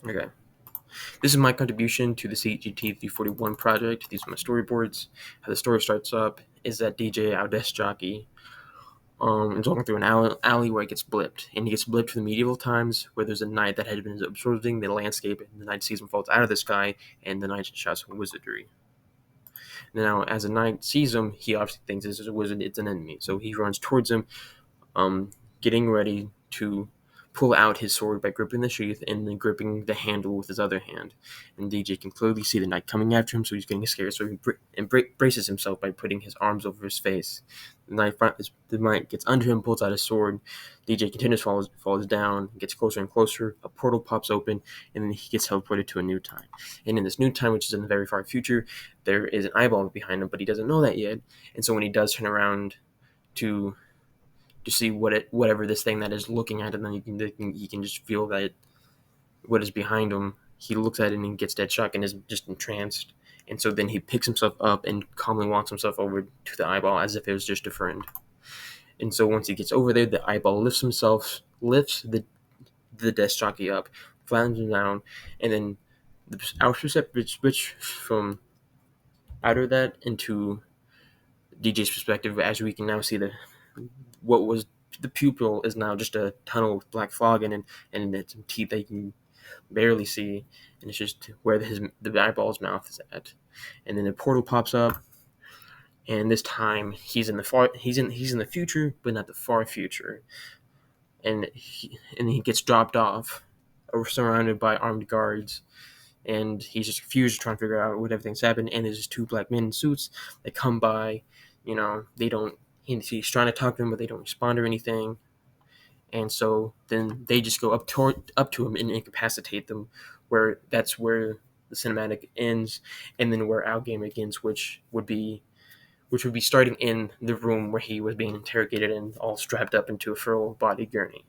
Okay. This is my contribution to the CGT 341 project. These are my storyboards. How the story starts up is that DJ, our desk jockey, is walking through an alley where he gets blipped. And he gets blipped from the medieval times where there's a knight that had been observing the landscape, and the knight sees him falls out of the sky, and the knight shouts wizardry. Now, as the knight sees him, he obviously thinks this is a wizard, it's an enemy. So he runs towards him, getting ready to pull out his sword by gripping the sheath and then gripping the handle with his other hand. And DJ can clearly see the knight coming after him, so he's getting scared. So he braces himself by putting his arms over his face. The knight gets under him, pulls out his sword. DJ continues, falls down, gets closer and closer. A portal pops open, and then he gets teleported to a new time. And in this new time, which is in the very far future, there is an eyeball behind him, but he doesn't know that yet. And so when he does turn around to see whatever this thing that is looking at him, then you can just feel that what is behind him. He looks at it and gets dead shocked and is just entranced. And so then he picks himself up and calmly walks himself over to the eyeball as if it was just a friend. And so once he gets over there, the eyeball lifts the desk jockey up, flattens him down, and then our perspective switch from out of that into DJ's perspective, as we can now see what was the pupil is now just a tunnel with black fog in it, and it's some teeth that you can barely see, and it's just where the eyeball's mouth is at. And then the portal pops up, and this time he's in the future, but not the far future, and he gets dropped off, surrounded by armed guards. And he's just confused, trying to figure out what everything's happened. And there's just two black men in suits that come by. They don't. He's trying to talk to them, but they don't respond or anything. And so then they just go up to him and incapacitate them. That's where the cinematic ends, and then where our game begins, which would be starting in the room where he was being interrogated and all strapped up into a full body gurney.